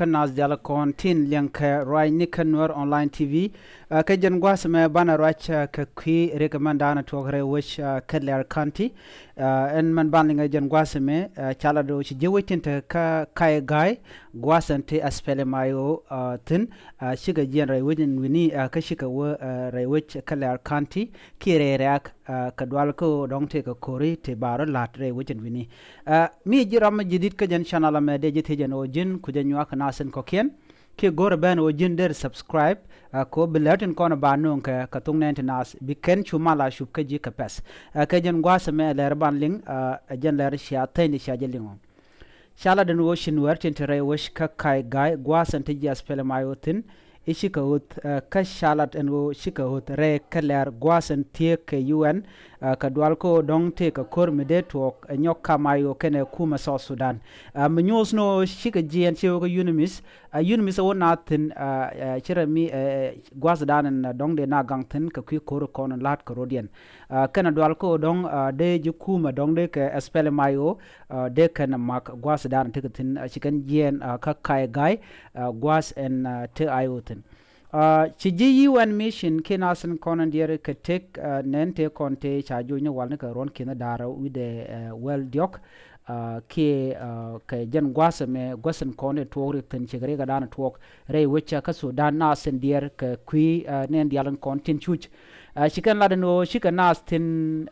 kanas diala kon tin liank roi nikan Nuer online TV ka jan gwas me bana rach ka kui recommendana to gre wish ka Leer county en man banlinga jan gwas me chala do chi jewitin ta ka kai guy gwasan te aspele mayo tin shiga jen rai within wini ka shika wo rai wich ka Leer county kire rak ka dwal ko dong te ka kori te baro lat rai within wini mi jiram jidit ka jan channel me de jite jan o jin ku jan yak nasen ko ken ke gor ban o jin der subscribe ko belatin ko na banun ka thoknath nas biken chumala shub ka ji ka pes ka jan gwasa me Leer ban ling jan Leer sha tayni sha jelingo shala den wo shin wer tin tere wo ka kai gai gwasan te jas pele mayotin ishika hut ka shalat en wo shika hut re ka Leer gwasan tie ke UN ka dwal ko dong te ka kor mede to nyoka mayo kene kuma South Sudan mnyos no shika jien che ko unimis wona tin chira mi gwas danen dong de na gangten ka ku kor kon lat ko rodien kana dwal ko dong de ju kuma dong de ka espele mayo de kana mak gwas dan tin chikan jien ka kai gai gwas en te ayoten chiji UN mission kinasan konan diere ka tek nente konte chajo nya walne ka ron kina dara wide well diok ke ka jan gwasa me gwasan kone tori tan chigre ga dana tok re wecha ka Sudan nasen dier ka kui nen dialan kontin chuch chikan ladano shikanas tin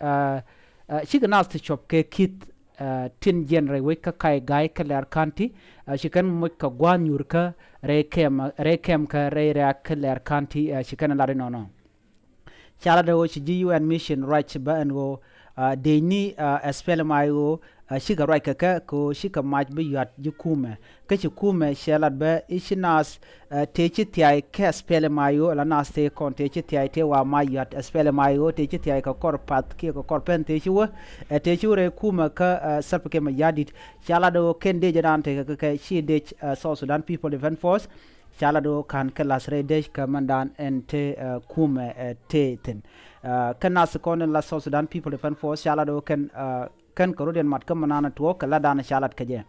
shikanas te chop ke kit tin genre we ka kai gai ka Leer county shikan mo ka gwanyur ka re kem ka re ka Leer county shikan la no chala do chi UN mission right ba and go de ni espele mayo shika right ka ko shika maj be yat jukume ka jukume shalat ba ishinas te chi tiai ka espele mayo la nas te kon te chi tiai te wa ma yat espele mayo te chi tiai ka korpat ki ka korpen te chi wo te chi re kuma ka sapke ma yadit chala do ken de jadante ka shi de South Sudan People Defense Force chala do kan kelas redesh ka mandan ente kume te ten kana sekon la South Sudan People Defense Force chala do kan korodian mat ka manana to ka ladana chalat kaje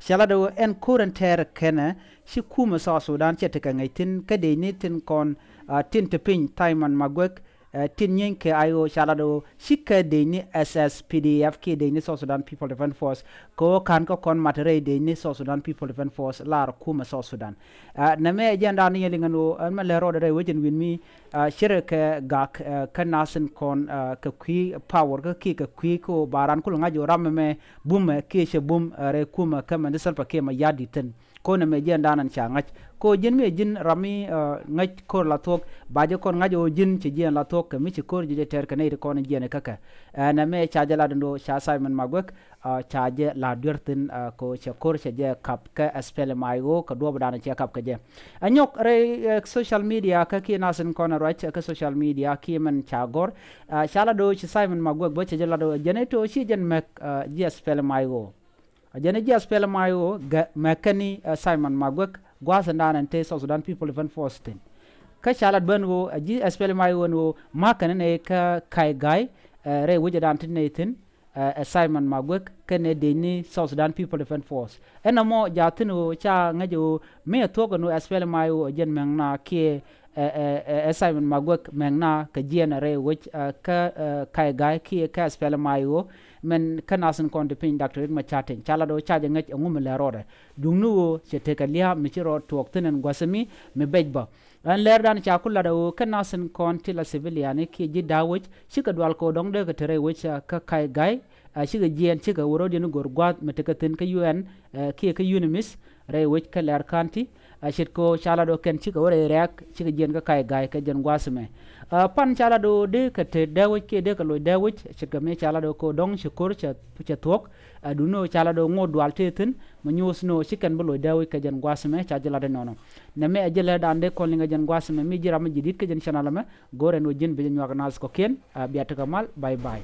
chala do en current ter kene shi kuma South Sudan chete ka ngaitin ka de ni tin kon tin te pin taiman magwek tin yen ke ayo chala do shika de ni SSPDF ke de ni South Sudan People Defense Force ko kan ko kon matere de ni South Sudan People Defense Force lar kuma South Sudan na me agenda ni lingano an ma lero de wejin win mi shire ke gak kan nasen kon ka kui power ka ki ka kui ko baran ko ngajo ram me bum ke she bum re kuma kama de salpa ke ma yadi ten ko na me agenda nan cha ngach ko jin me jin rami ngach ko la tok baje kon ngajo jin ci jin la tok mi ci ko je ter ka ne ko na jene kaka na me cha jala do sha Simon Magwek cha je la durtin ko che kor che je kap ka espele mayo ka do badana che kap ka je anyok re social media ka ki nasen kon right ka social media ki man cha gor chala do che Simon Magwek bo che jala do jene to shi jen mek je espele mayo jene je espele mayo mekani Simon Magwek gwasandan te South Sudan People Defense Force ten ka chalat bango ji espele mayo no makane ne ka kai gai re wujadan tin netin Simon Magwek kene de ni South Sudan People Defense Force enamo jatino cha ngajo me togo no espele mayo jen mengna ke Simon Magwek mengna ka jena re which ka kai gai ki ka espele mayo men kanasen kon de pin Dr. ma chaten chala do chaje ngaj ngum le rode dungnu se te ka liya mi chiro tok tenen gwasami me bejba an Leer dan cha kula do kanasen kon tila civilian ki ji dawoj shika dwal ko dong de ka tere which ka kai gai shiga jien shiga woro de gor gwat metekaten ka UN ki ka unimis re which ka Leer county shit ko chala do ken shiga wore rek shiga jien ka kai gai ka jen gwasame pan chala do de ka te dawoj ke de ka lo dawoj shiga me chala do ko dong shikor cha tok duno chala do ngodwal teten manyus no shikan bolo dawoj ka jen gwasame cha jala de nono na me ajela dande ko linga jen gwasame mi jira ma jidit ka jen channel me gore no jin be jen wagnas ko ken biata kamal bye bye